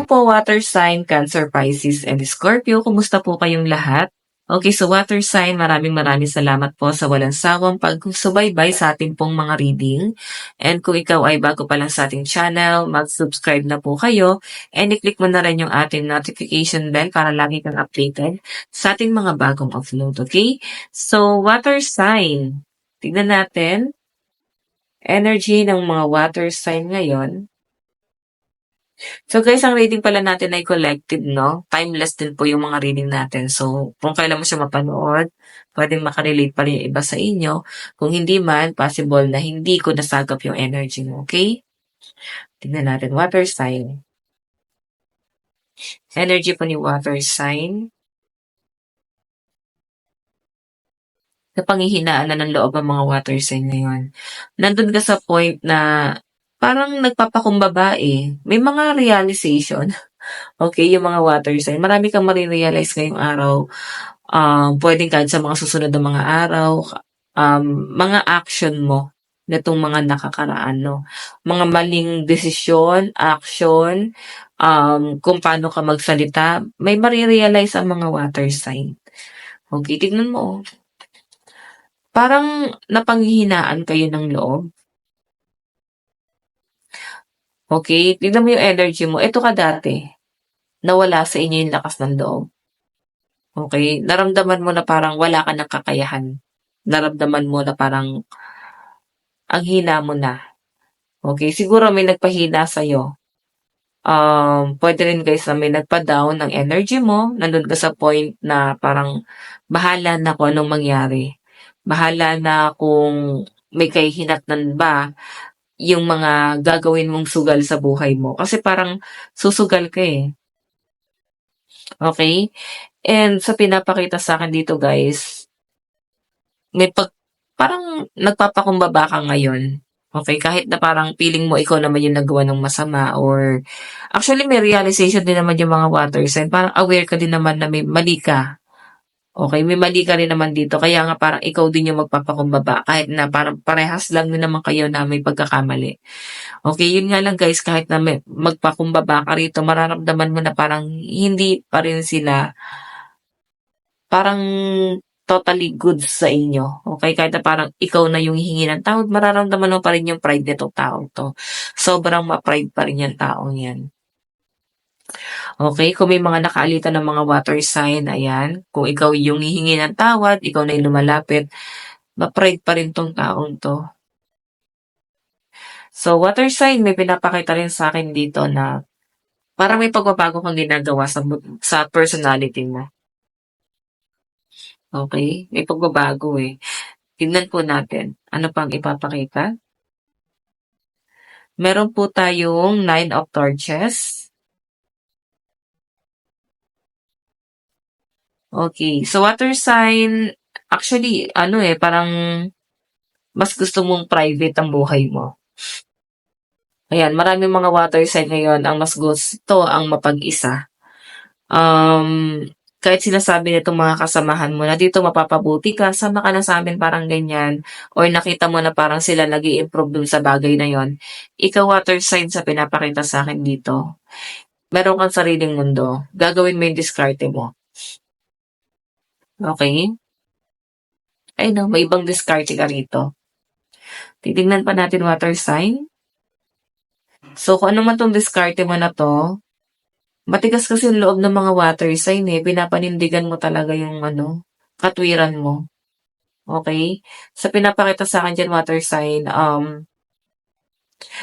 po water sign, Cancer, Pisces, and Scorpio. Kumusta po kayong lahat? Okay, so water sign, maraming salamat po sa walang sawang pagsubaybay sa ating pong mga reading. And kung ikaw ay bago pa lang sa ating channel, mag-subscribe na po kayo and i-click mo na rin yung ating notification bell para lagi kang updated sa ating mga bagong upload, okay? So, water sign. Tignan natin energy ng mga water sign ngayon. So guys, ang reading pala natin ay collective, no? Timeless din po yung mga reading natin. So, kung kailan mo siya mapanood, pwedeng makarelate pa rin yung iba sa inyo. Kung hindi man, possible na hindi ko nasagap yung energy mo, okay? Tingnan natin, water sign. Energy po ni water sign. Napanghihinaan na ng loob ang mga water sign ngayon. Nandun ka sa point na parang nagpapakumbaba eh. May mga realization. Okay, yung mga water sign. Marami kang marirealize ngayong araw. Pwedeng kahit sa mga susunod na mga araw, mga action mo nitong mga nakakaraan, no? Mga maling desisyon, action, kung paano ka magsalita, may marirealize ang mga water sign. Okay, tignan mo. Parang napanghihinaan kayo ng loob. Okay, tignan mo yung energy mo. Ito ka dati. Nawala sa inyo yung lakas ng loob. Okay, naramdaman mo na parang wala ka ng kakayahan. Naramdaman mo na parang ang hina mo na. Okay, siguro may nagpahina sa'yo. Pwede rin guys na may nagpa-down ng energy mo. Nandun ka sa point na parang bahala na kung anong mangyari. Bahala na kung may kahihinatnan ba yung mga gagawin mong sugal sa buhay mo. Kasi parang susugal ka eh. Okay? And sa pinapakita sa akin dito guys, may parang nagpapakumbaba ka ngayon. Okay, kahit na parang feeling mo ikaw naman yung nagawa ng masama or actually may realization din naman yung mga water sign. Parang aware ka din naman na may mali ka. Okay, may mali ka rin naman dito. Kaya nga parang ikaw din yung magpapakumbaba kahit na parang parehas lang din naman kayo na may pagkakamali. Okay, yun nga lang guys, kahit na may magpakumbaba ka rito, mararamdaman mo na parang hindi pa rin sila parang totally good sa inyo. Okay, kahit na parang ikaw na yung hihingi ng tawad, mararamdaman mo pa rin yung pride nitong taong to. Sobrang ma-pride pa rin yung taong yan. Okay, kung may mga nakaalitan ng mga water sign, ayan, kung ikaw yung hihingi ng tawad, ikaw na yung lumalapit, ma-pride pa rin tong taong to. So, water sign, may pinapakita rin sa akin dito na parang may pagbabago kang ginagawa sa personality mo. Okay, may pagbabago eh. Tignan po natin. Ano pang ipapakita? Meron po tayong 9 of Torches. Okay. So, water sign, actually, parang mas gusto mong private ang buhay mo. Ayan, maraming mga water sign ngayon ang mas gusto ang mapag-isa. Kahit sinasabi nitong mga kasamahan mo na dito mapapabuti ka, sama ka na sa amin parang ganyan, or nakita mo na parang sila nag-i-improve dun sa bagay na yon. Ikaw water sign sa pinapakita sa akin dito. Meron kang sariling mundo. Gagawin mo yung diskarte mo. Okay? Ay no, may ibang diskarte ka rito. Titignan pa natin water sign. So, kung ano man tong diskarte mo na to, matigas kasi yung loob ng mga water sign eh. Pinapanindigan mo talaga yung katwiran mo. Okay? Sa pinapakita sa akin dyan, water sign,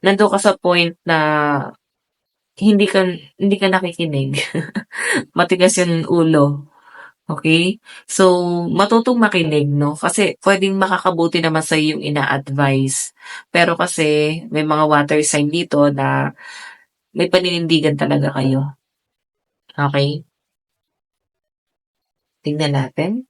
nando ka sa point na hindi ka nakikinig. Matigas yung ulo. Okay? So, matutong makinig, no? Kasi pwedeng makakabuti naman sa yung ina-advise. Pero kasi may mga water sign dito na may paninindigan talaga kayo. Okay? Tingnan natin.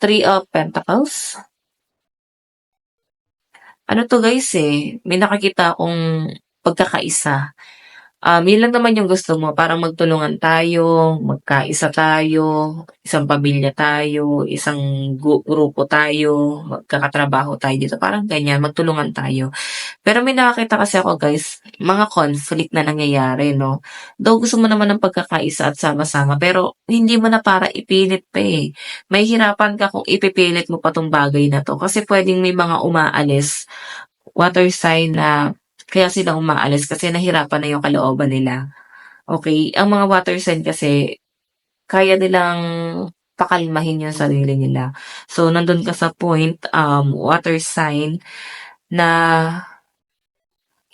3 of Pentacles. Ano to guys eh, may nakakita akong pagkakaisa. Yun lang naman yung gusto mo, parang magtulungan tayo, magkaisa tayo, isang pamilya tayo, isang grupo tayo, magkakatrabaho tayo dito, parang ganyan, magtulungan tayo. Pero may nakakita kasi ako guys, mga conflict na nangyayari 'no. Though gusto mo naman ng pagkakaisa at sama-sama pero hindi mo na para ipilit pa, eh. Mahihirapan ka kung ipipilit mo pa 'tong bagay na 'to kasi puwedeng may mga umaalis, water sign na kaya sila umaalis kasi nahirapan na yung kalooban nila, okey? Ang mga water sign kasi kaya nilang pakalmahin yung sarili nila. So, nandun ka sa point, water sign na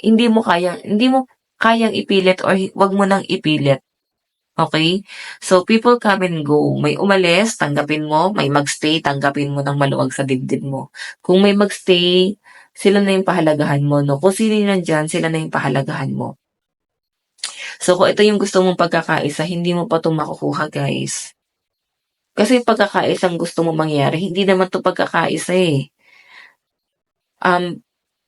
hindi mo kayang ipilit or 'wag mo nang ipilit, okey? So, people come and go. May umalis, tanggapin mo, may mag-stay, tanggapin mo ng maluwag sa dibdib mo. Kung may mag-stay, sila na yung pahalagahan mo 'no, kung sino yung nandiyan, sila na yung pahalagahan mo. So, kung ito yung gusto mong pagkakaisa, hindi mo pa 'to makukuha guys. Kasi yung pagkakaisang gusto mong mangyari, hindi naman 'to pagkakaisa, eh. Um,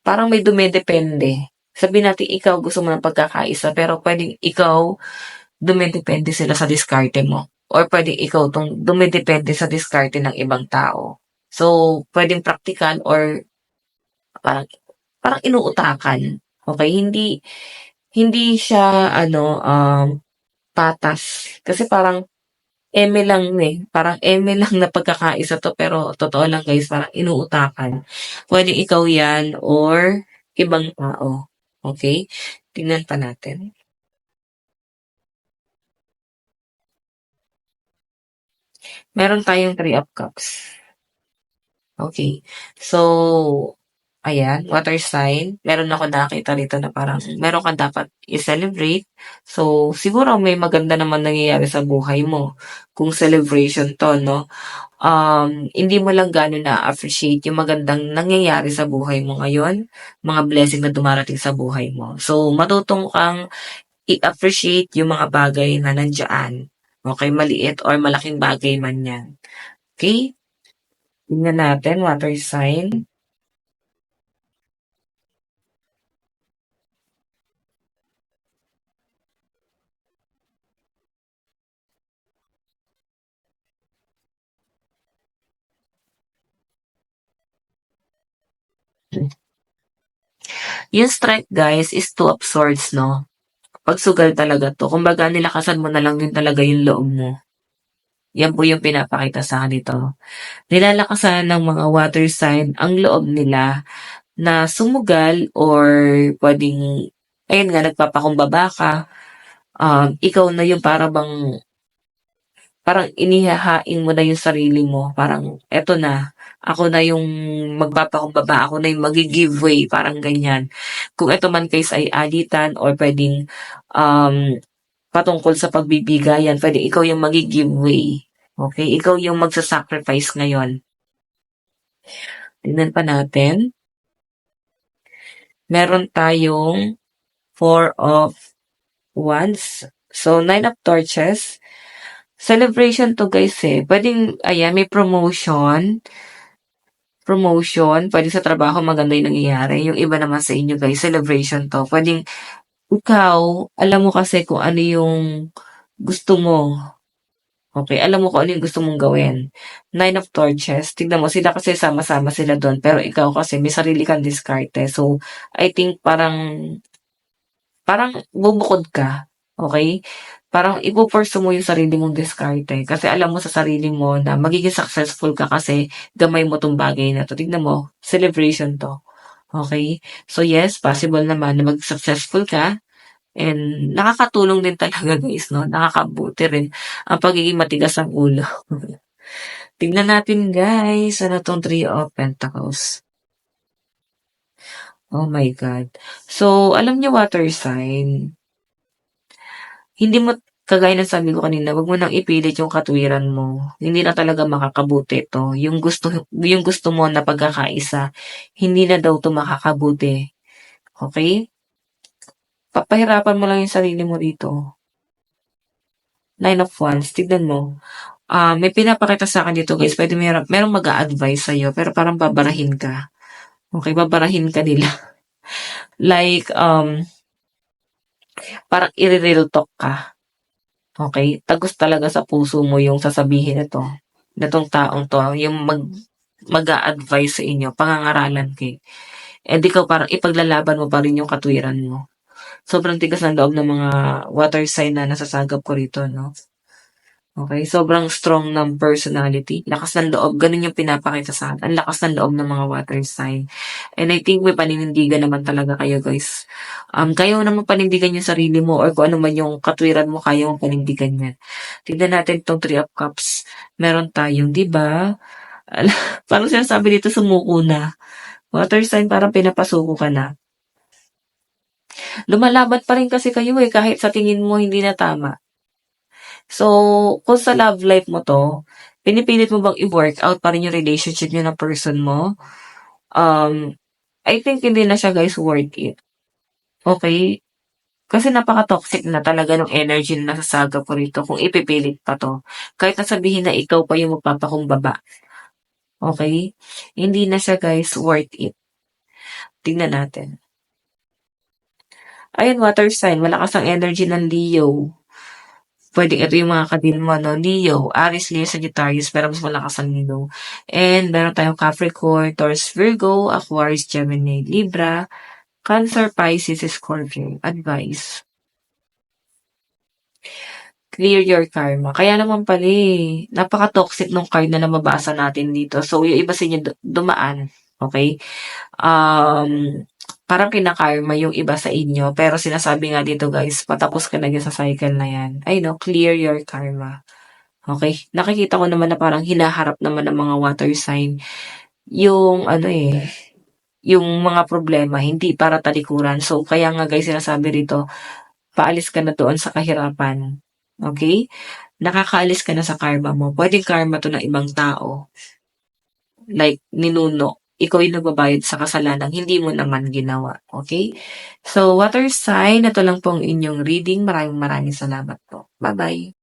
Parang may dumedepende. Sabihin natin ikaw gusto mo ng pagkakaisa pero puwedeng ikaw dumedepende sila sa diskarte mo or puwedeng ikaw 'tong dumedepende sa diskarte ng ibang tao. So, puwedeng praktikal or parang parang inuutakan, okey? Hindi hindi siya ano, patas kasi parang eme lang, eh, parang eme lang na pagkakaisa 'to pero totoo lang guys parang inuutakan. Puwedeng ikaw 'yan or ibang tao, okey? Tingnan pa natin. Meron tayong Three of Cups, okey. So, ayan, water sign. Meron akong nakita rito na parang meron kang dapat i-celebrate. So, siguro may maganda naman nangyayari sa buhay mo kung celebration 'to 'no. Hindi mo lang gaano na-a-appreciate yung magandang nangyayari sa buhay mo ngayon, mga blessing na dumarating sa buhay mo. So, matutong kang i-appreciate yung mga bagay na nandiyaan, okey, maliit or malaking bagay man 'yan, okey? Tingnan natin water sign. Yung strength guys is two of swords 'no, pagsugal talaga 'to. Kumbaga nilakasan mo na lang din talaga yung loob mo. Yan po yung pinapakita sa'kin dito. Nilalakasan ng mga water sign ang loob nila na sumugal or puwedeng ayun nga nagpapakumbaba ka, ikaw na yung para bang parang inihahain mo na yung sarili mo, parang eto na, ako na yung magpapakumbaba, ako na yung maggi-give way, parang ganyan. Kung eto man case ay alitan or puwedeng, um, patungkol sa pagbibigayan, puwedeng ikaw yung maggi-give way, okey? Ikaw yung magsa-sacrifice ngayon. Tingnan pa natin, meron tayong Four of Wands. So, Nine of Torches. Celebration 'to guys, eh. Puwedeng ayan may promotion, puwedeng sa trabaho maganda yung nangyayari. Yung iba naman sa inyo guys celebration 'to. Puwedeng ikaw, alam mo kasi kung ano yung gusto mo, okey? Alam mo kung ano yung gusto mong gawin. Nine of Torches, tignan mo sila kasi sama-sama sila dun pero ikaw kasi may sarili kang diskarte. So, I think parang parang bubukod ka, okey? Parang ipo-pursue mo yung sarili mong diskarte kasi alam mo sa sarili mo na magiging successful ka kasi gamay mo 'tong bagay na 'to. Tignan mo, celebration 'to, okey? So yes, possible naman na mag-successful ka and nakakatulong din talaga guys 'no, nakakabuti rin ang pagiging matigas ang ulo. Tignan natin guys, ano 'tong Three of Pentacles. Oh my God. So, alam niyo water sign, hindi mo kagaya ng sabi ko kanina, wag mo nang ipilit yung katwiran mo. Hindi na talaga makakabuti 'to. Yung gusto mo na pagkakaisa, hindi na daw 'to makakabuti, okey? Papahirapan mo lang yung sarili mo dito. Nine of Wands, tignan mo, may pinapakita sa'kin dito guys, puwede merong mag-a-advice sa'yo pero parang babarahin ka, okey? Babarahin ka nila. Like, parang ire-real talk ka. Okey, tagos talaga sa puso mo yung sasabihin nitong taong 'to, yung mag-a-advice sa inyo, pangangaralan kayo. And ikaw parang ipaglalaban mo pa rin yung katwiran mo. Sobrang tigas ng loob ng mga water sign na nasasagap ko rito, no? Okay, sobrang strong ng personality, lakas ng loob, ganun yung pinapakita sa akin, ang lakas ng loob ng mga water sign. And I think may paninindigan naman talaga kayo, guys. Kaya mo naman panindigan yung sarili mo or kung ano man yung katwiran mo, kaya mo panindigan yan. Tignan natin tong Three of Cups. Meron tayong, di ba? Parang sinasabi dito, sumuko na. Water sign, parang pinapasuko ka na. Lumalaban pa rin kasi kayo eh, kahit sa tingin mo hindi na tama. So, kung sa love life mo 'to, pinipilit mo bang i-work out pa rin yung relationship niyo ng person mo? Um, I think hindi na siya guys worth it, okey? Kasi napaka-toxic na talaga nung energy na nasasagap ko rito kung ipipilit pa 'to. Kahit na sabihin na ikaw pa yung magpapakumbaba, okey? Hindi na siya guys worth it. Tingnan natin. Ayun, water sign, malakas ang energy ng Leo. Puwedeng ito yung mga kadil mo 'no, Leo, Aries, Leo, Sagittarius, pero mas malakas ang Leo. And meron tayong Capricorn, Taurus, Virgo, Aquarius, Gemini, Libra, Cancer, Pisces, Scorpio. Advice, clear your karma. Kaya naman pala, eh, napaka-toxic nung card na nababasa natin dito. So, yung iba sa inyo dumaan, okey? Um, Parang kina-karma yung iba sa inyo, pero sinasabi nga dito guys, patapos ka na diyan sa cycle na yan. Ay 'no, clear your karma. Okay, nakikita ko naman na parang hinaharap naman ng mga water sign yung ano, eh, yung mga problema hindi para talikuran. So, kaya nga guys sinasabi rito, paalis ka na doon sa kahirapan, okay? Nakakaalis ka na sa karma mo. Puwedeng karma 'to ng ibang tao, like ninuno. Ikaw yung nagbabayad sa kasalanang hindi mo naman ginawa, okay? So, water sign, ito lang po ang inyong reading. Maraming maraming salamat po. Bye-bye.